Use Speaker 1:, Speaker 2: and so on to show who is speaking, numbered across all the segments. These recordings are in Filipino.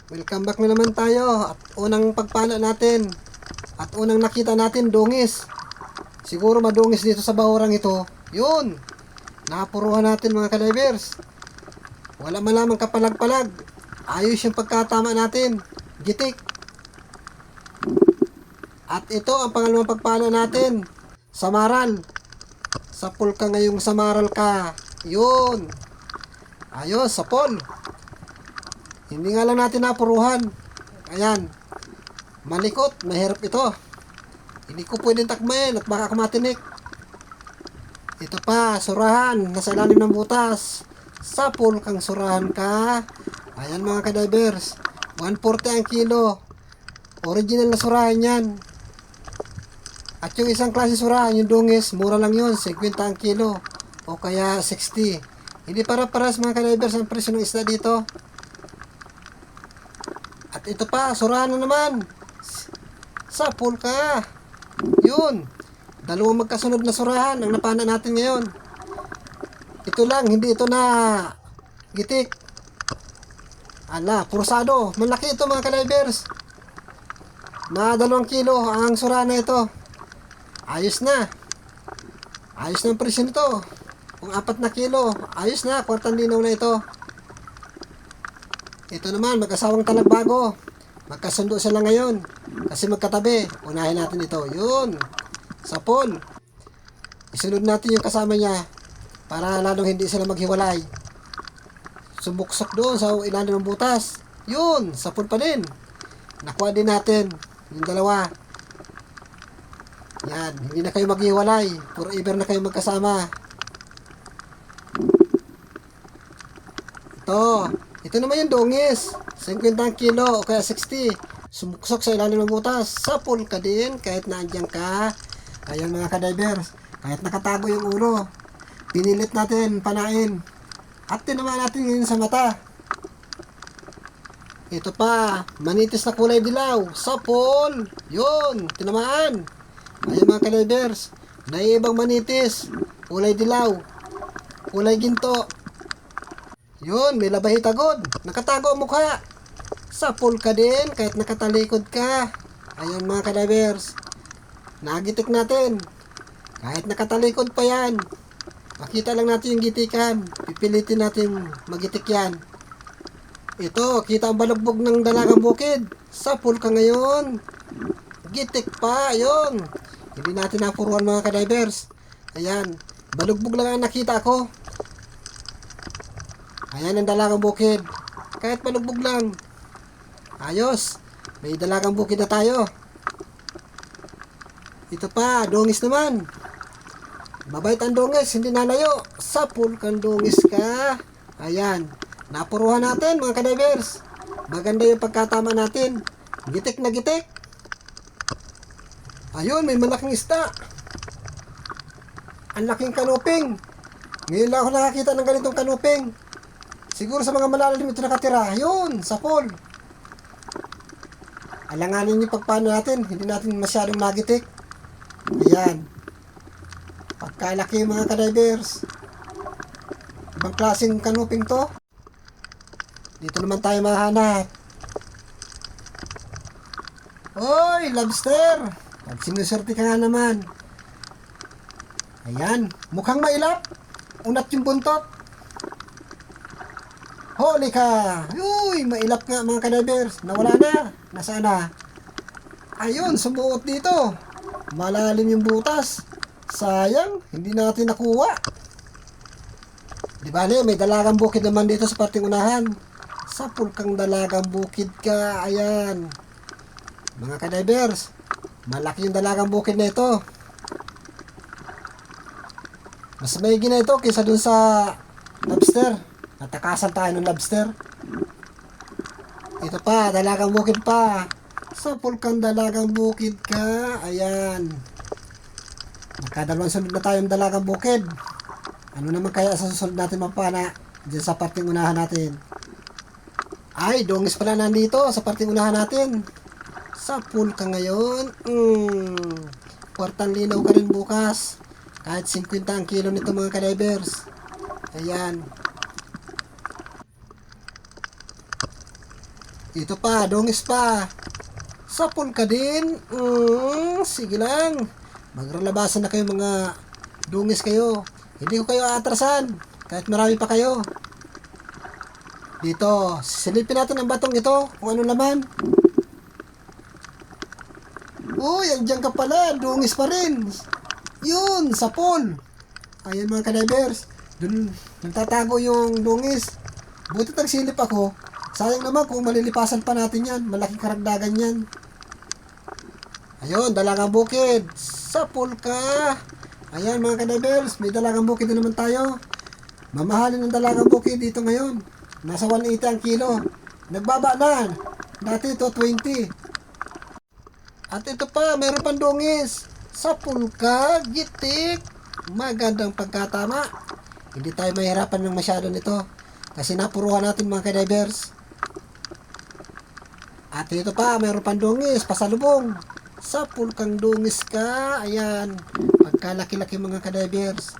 Speaker 1: Welcome back na naman tayo at unang pagpala natin at unang nakita natin dungis. Siguro madungis dito sa bahurang ito. Yun, napuruhan natin mga kadivers. Wala malamang kapalag-palag. Ayos yung pagkatama natin. Gitik. At ito ang pangalawang pagpala natin. Samaral. Sapol ka ngayong samaral ka. Yun. Ayos, sapol. Hindi nga lang natin napuruhan. Ayan. Malikot. Mahirap ito. Hindi ko pwedeng takmain at baka kumatinik. Ito pa. Surahan. Nasa ilalim ng butas. Sapol kang surahan ka. Ayan mga kadivers. 140 ang kilo. Original na surahan yan. At yung isang klase surahan, yung dungis, mura lang yun. 50 ang kilo. O kaya 60. Hindi para-paras mga kadivers ang presyo ng isda dito. At ito pa, surahan na naman. Sapol ka. Yun. Dalawang magkasunod na surahan ang napana natin ngayon. Ito lang, hindi ito na gitik. Ala, pursado. Malaki ito mga kadivers. Na 2 kilo ang surahan na ito. Ayos na. Ayos na ang presyo nito. Kung 4 na kilo, ayos na. 4 linaw na ito. Ito naman, mag-asawang talagbago. Magkasundo sila ngayon. Kasi magkatabi. Unahin natin ito. Yun. Sapol. Isunod natin yung kasama niya. Para lalong hindi sila maghiwalay. Sumuksok doon sa ilalim ng butas. Yun. Sapol pa din. Nakuha din natin. Yung dalawa. Yan. Hindi na kayo maghiwalay. Forever na kayo magkasama. Ito. Ito naman yung dungis. 50 kilo o kaya 60. Sumuksok sa ilalim ng butas. Sapol ka din kahit naandyan ka. Ayan mga kadivers. Kahit nakatago yung ulo. Pinilit natin panain. At tinamaan natin ngayon sa mata. Ito pa. Manitis na kulay dilaw. Sapol. Yun. Tinamaan. Ayan mga kadivers. Naiibang manitis. Kulay dilaw. Kulay ginto. Yun, may labay tagod. Nakatago ang mukha. Sapol ka din kahit nakatalikod ka. Ayan mga kadivers. Nagitik natin. Kahit nakatalikod pa yan. Makita lang natin yung gitikan. Pipilitin natin magitik yan. Ito, kita ang balugbog ng dalagang bukid. Sapol ka ngayon. Gitik pa, yun. Hindi natin napuruan mga kadivers. Ayan, balugbog lang ang nakita ko. Ayan ang dalagang bukid. Kahit balugbog lang. Ayos. May dalagang bukid na tayo. Ito pa, dungis naman. Mabait ang dungis, hindi nalayo. Sapul kang dungis ka. Ayan. Napuruhan natin mga kadivers. Maganda yung pagkatama natin. Gitik na gitik. Ayun, may malaking isda. Ang laking kanuping. Ngayon lang ako nakakita ng ganitong kanuping. Siguro sa mga malalim ito nakatira. Yun, sapol. Alanganin yung pagpano natin. Hindi natin masyadong magitik. Ayan. Pagkalaki yung mga kadivers. Ibang klaseng kanuping to. Dito naman tayo mahanap. Hoy, lobster. Pag sinuserte ka nga naman. Ayan. Mukhang mailap. Unat yung buntot. Holy ka! Uy, mailap nga mga kadivers. Nawala na. Nasaan na? Ayun, sumuot dito. Malalim yung butas. Sayang, hindi natin nakuha. Di bale, may dalagang bukid naman dito sa parting unahan. Sapul kang dalagang bukid ka. Ayan. Mga kadivers, malaki yung dalagang bukid na ito. Mas maigi na ito kaysa dun sa lobster. Natakasan tayo ng lobster. Ito pa, dalagang bukid pa. Sapol kang dalagang bukid ka. Ayan. Nakadalawang sunod na tayong dalagang bukid. Ano naman kaya sa susunod natin mapana dyan sa parting unahan natin? Ay, dungis pala nandito sa parting unahan natin. Sapol ka ngayon. Kwartang linaw ka rin bukas. Kahit 50 ang kilo nito mga kadivers. Ayan. Ito pa, dongis pa. Sapul ka din. Sige lang. Maglalabasan na kayo mga dungis kayo. Hindi ko kayo aatrasan. Kahit marami pa kayo. Dito, silipin natin ang batong ito. Kung ano laman. Uy, andyan ka pala. Dungis pa rin. Yun, sapul. Ayan mga kadivers. Dun nagtatago yung dungis. Buti tagsilip ako. Sayang naman kung malilipasan pa natin yan. Malaking karagdagan yan. Ayun, dalagang bukid. Sapul ka. Ayan mga kadivers, may dalagang bukid na naman tayo. Mamahalin ng dalagang bukid dito ngayon. Nasa 180 ang kilo. Nagbaba na. Dati ito 20. At ito pa, mayroon pang dungis. Sapul ka, gitik. Magandang pagkatama. Hindi tayo mahirapan ng masyado nito. Kasi napuruhan natin mga kadivers. At ito pa, mayroon pang dungis, pasalubong. Sapul kang dungis ka. Ayan. Pagkalaki-laki mga kadivers.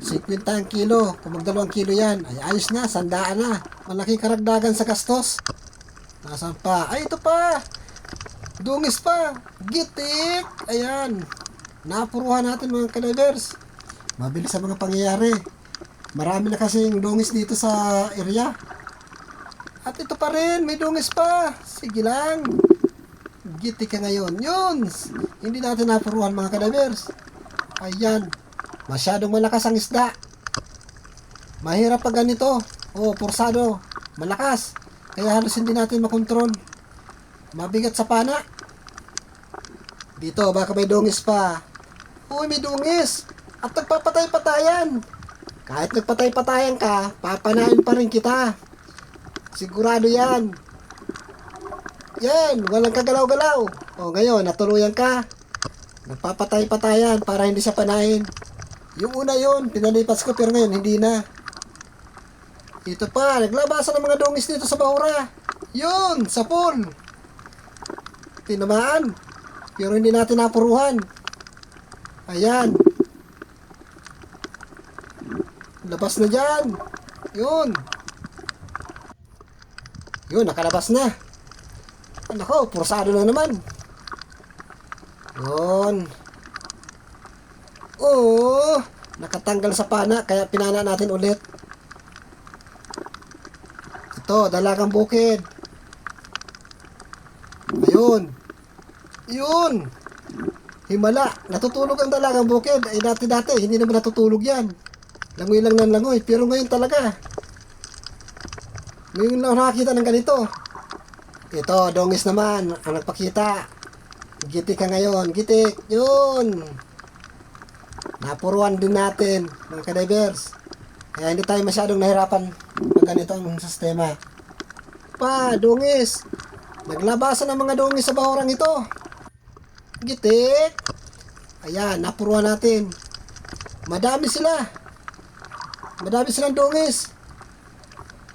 Speaker 1: 50 ang kilo. Kung mag-2 kilo yan, ay ayos na, sandaan na. Malaki karagdagan sa gastos. Nasaan pa? Ay, ito pa. Dungis pa. Gitik. Ayan. Napuruhan natin mga kadivers. Mabilis sa mga pangyayari. Marami na kasing dungis dito sa area. At ito pa rin, may dungis pa. Sige lang. Gitik ka ngayon. Yun. Hindi natin napuruhan mga kadivers. Ayan. Masyadong malakas ang isda. Mahirap pag ganito. Pursado. Malakas. Kaya halos hindi natin makontrol. Mabigat sa pana. Dito, baka may dungis pa. Uy, may dungis. At nagpapatay-patayan. Kahit nagpatay-patayan ka, papanain pa rin kita. Sigurado yan. Yan, walang kagalaw-galaw. Ngayon, natuluyan ka. Nagpapatay-patayan para hindi siya panain. Yung una yun, pinalipas ko pero ngayon hindi na. Ito pa, naglabasan ng mga dungis dito sa bahura. Yun, sapul. Tinamaan. Pero hindi natin napuruhan. Ayan. Labas na dyan. Yun. Yun, nakalabas na. Nako, pursado na naman. Yun. Nakatanggal sa pana kaya pinana natin ulit. Ito, dalagang bukid. Ayun. Yun. Himala. Natutulog ang dalagang bukid. Ay dati-dati, hindi naman natutulog yan. Langoy lang ng langoy. Pero ngayon talaga. Ngayon lang nakakita ng ganito. Ito, dongis naman. Ang nagpakita. Gitik ka ngayon. Gitik. Yun. Napuruan din natin mga kadivers. Kaya hindi tayo masyadong nahirapan pag ganito ang sistema. Dungis. Naglabasan ng mga dungis sa bahurang ito. Gitik. Ayan, napuruan natin. Madami sila. Madami silang dungis.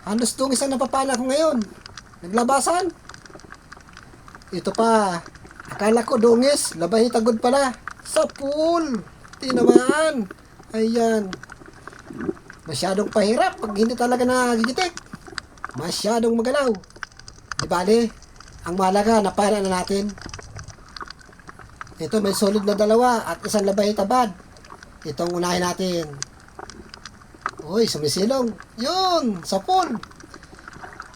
Speaker 1: Halos dungis ang napapala ko ngayon. Naglabasan. Ito pa. Akala ko dungis. Labay tagod pala. Sapul. Tinamaan. Ayan. Masyadong pahirap pag hindi talaga nagigitik. Masyadong magalaw. Di bale, ang mahalaga, napana na natin. Ito, may solid na 2 at isang labay tabad. Itong unahin natin. Uy, sumisilong. Yun, sapul.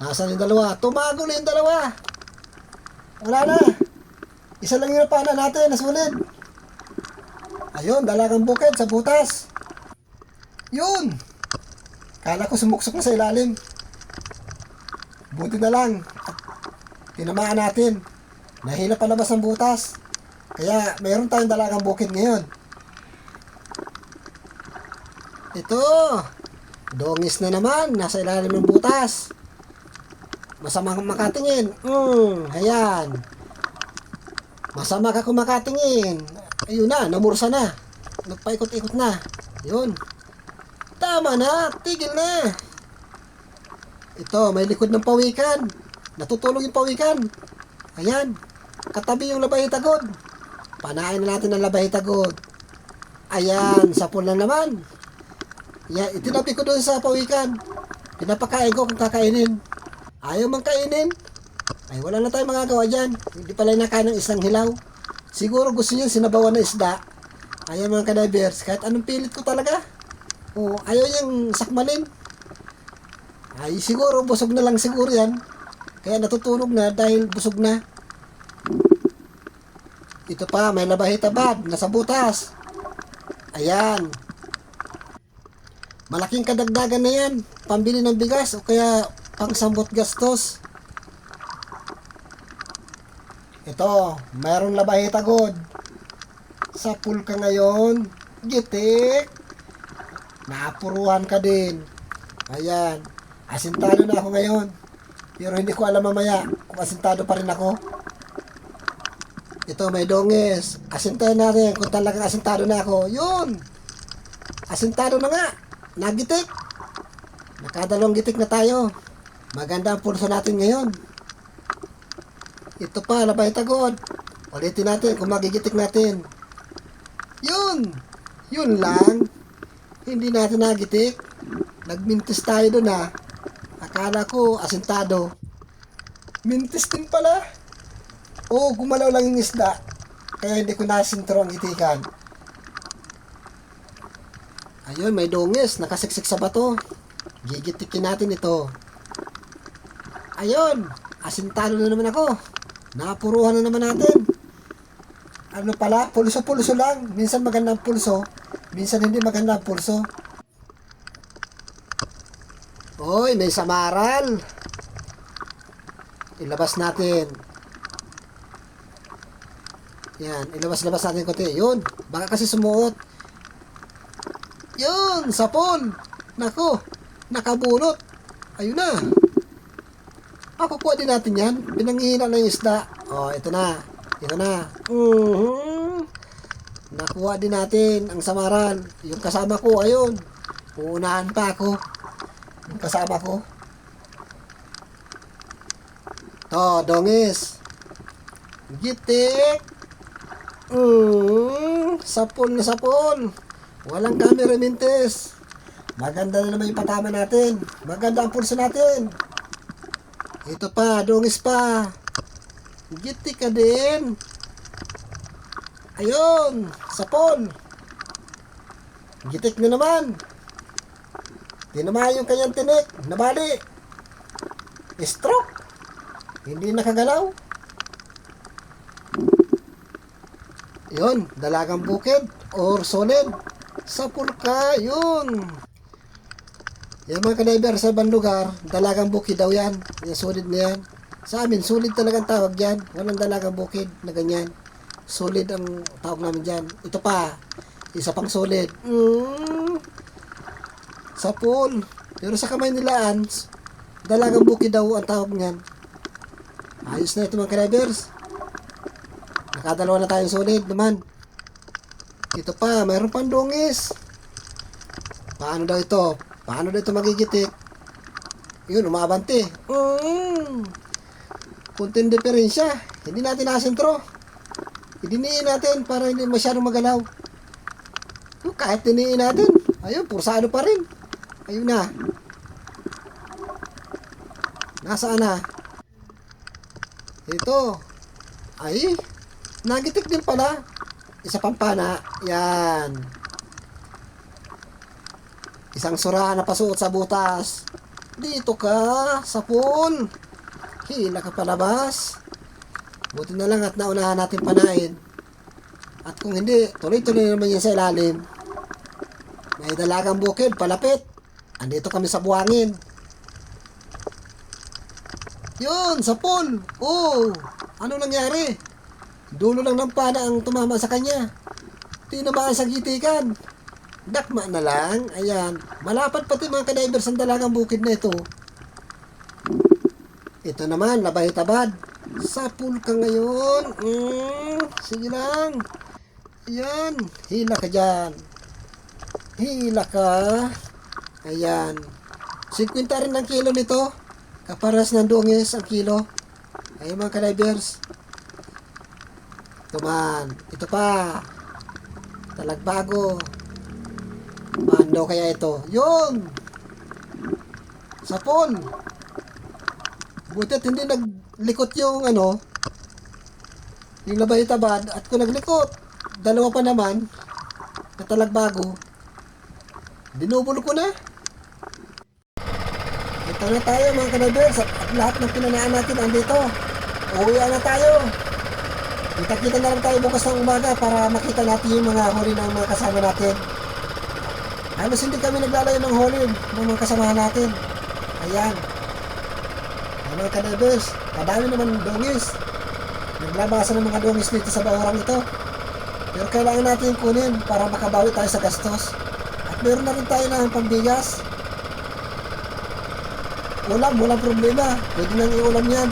Speaker 1: Nasaan yung 2? Tumago na yung 2. Wala na. Isa lang yung napana natin, nasulid. Ayun, dalagang bukid sa butas. Yun. Kala ko sumuksok na sa ilalim. Buti na lang. Tinamaan natin. Nahila palabas ang butas. Kaya mayroon tayong dalagang bukid ngayon. Ito. Dongis na naman. Nasa ilalim ng butas. Masama kang makatingin. Ayan. Masama ka kung makatingin. Ayun na, namursa na. Nagpaikot-ikot na. Yun. Tama na, tigil na. Ito, may likod ng pawikan. Natutulog yung pawikan. Ayan. Katabi yung labay tagod. Panain na natin ang labay tagod. Ayan, sapul na naman. Yan, itinabi ko doon sa pawikan. Pinapakain ko kung kakainin. Ayaw mang kainin. Ay, wala na tayong magagawa dyan. Hindi pala nakain ng isang hilaw. Siguro gusto niya sinabawan na isda. Ayan mga ka-divers, kahit anong pilit ko talaga. O, ayaw niyang sakmalin. Ay, siguro busog na lang siguro yan. Kaya natutulog na dahil busog na. Ito pa, may labahita-bad, nasa butas. Ayan. Malaking kadagdagan na yan. Pambili ng bigas o kaya pangsambot gastos. Ito, mayroong labahita god. Sa pool ka ngayon, gitik. Naapuruhan ka din. Ayan. Asintado na ako ngayon. Pero hindi ko alam mamaya kung asintado pa rin ako. Ito, may dongis. Asintahan natin kung talagang asintado na ako. Yun! Asintado na nga. Nagitik. Nakadalawang gitik na tayo. Maganda ang pulso natin ngayon. Ito pa, labahita god. Ulitin natin kung magigitik natin. Yun! Yun lang. Hindi natin nagitik. Nagmintis tayo dun ha. Akala ko asintado. Mintis din pala. Oo, gumalaw lang yung isda. Kaya hindi ko nasintro ang itikan. Ayun, may dongis. Nakasiksik sa bato. Gigitikin natin ito. Ayun, asintado na naman ako. Napuruhan na naman natin. Ano pala, pulso-pulso lang. Minsan maganda ang pulso, minsan hindi maganda ang pulso. Oy, may samaral. Ilabas natin. Yan, ilabas-labas natin konti. Yun, baka kasi sumuot. Yun, sapon. Nako, nakabunot. Ayun na. Makukuha din natin yan. Pinanghihina na yung isda. Oh, ito na. Ito na. Nakuha din natin ang samaral. Yung kasama ko, ayun. Uunahan pa ako. Yung kasama ko. To, dongis. Gitik. Sapon na sapon. Walang camera mintes. Maganda na naman yung patama natin. Maganda ang pulso natin. Ito pa, dongis pa. Gitik ka din. Ayun, sapon. Gitik na naman. Tinamaan yung kanyang tinik. Nabali. Stroke. Hindi nakagalaw. Yun, dalagang bukid or solid. Sapon ka, yun. Yung mga ka-diver sa ibang lugar, dalagang bukid daw yan. Yung solid na yan. Sa amin, solid talagang tawag yan. Walang dalagang bukid na ganyan. Solid ang tawag namin dyan. Ito pa, isa pang solid. Sapon. Pero sa kamay nilaan, dalagang bukid daw ang tawag niyan. Ayos na ito mga ka-divers. Nakadalawa na tayong solid naman. Ito pa, mayroon pang dongis. Paano daw ito? Paano daw ito magigitik? Yun, umabante. Kunting diferensya. Hindi natin nasentro. Idiniin natin para hindi masyadong magalaw. Kahit diniin natin, ayun, pursado pa rin. Ayun na. Nasaan na? Ito. Ay, nagitik din pala. Isa pang pana. Yan. Isang sura na pasuot sa butas. Dito ka, sapon. Hila ka palabas. Buti na lang at naunahan natin panain. At kung hindi, tuloy-tuloy naman yan sa ilalim. May dalagang bukid, palapit. Andito kami sa buhangin. Yun, sapon. Oh, ano nangyari? Dulo lang ng pana ang tumama sa kanya. Tinamaan sa gitikan. Dakma na lang. Ayan. Malapad pati mga ka-divers ang dalagang bukid na ito. Ito naman, labahita-bad. Sapul ka ngayon. Sige lang. Ayan. Hila ka dyan. Hila ka. Ayan. 50 rin ang kilo nito. Kaparas ng dungis ang kilo. Ayan mga ka-divers. Ito man. Ito pa. Talagbago. Paano kaya ito? Yun! Sapon! Butit hindi likot yung ano, yung labay tabad at kung naglikot, dalawa pa naman na talagbago, dinubol ko na. Ito na tayo mga kanabers at lahat ng pinanaan natin andito. Uuwian na tayo. Kita-kita na lang tayo bukas ng umaga para makita natin yung mga huli ng mga kasama natin. Halos hindi kami naglalayo ng huli ng mga kasamahan natin. Ayan. Ay mga kanabers, kadami naman ng dungis. Naglabasan ng mga dungis dito sa bahurang ito. Pero kailangan natin kunin para makabawi tayo sa gastos. At meron na rin tayo ng pambigas. Ulam, walang problema. Pwede nang iulam yan.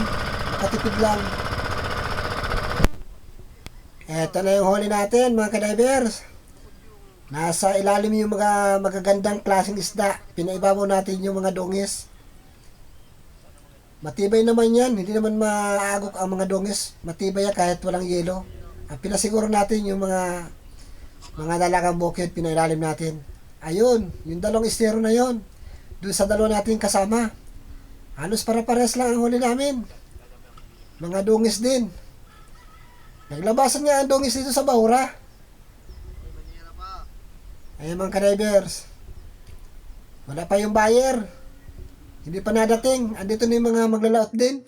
Speaker 1: Makatipid lang. Eto na yung huli natin mga kadivers. Nasa ilalim yung mga magagandang klaseng isda. Pinaibabaw natin yung mga dungis. Matibay naman yan. Hindi naman maagok ang mga dungis. Matibay yan kahit walang yelo. Ang pinasiguro natin yung mga dalagang bukid pinailalim natin. Ayun, yung dalawang estero na yon. Doon sa dalawa natin kasama. Halos para-pares lang ang huli namin. Mga dungis din. Naglabasan nga ang dungis dito sa bahura. Ayan mga ka-divers. Wala pa yung buyer. Hindi pa nadating. Andito na yung mga maglalaot din.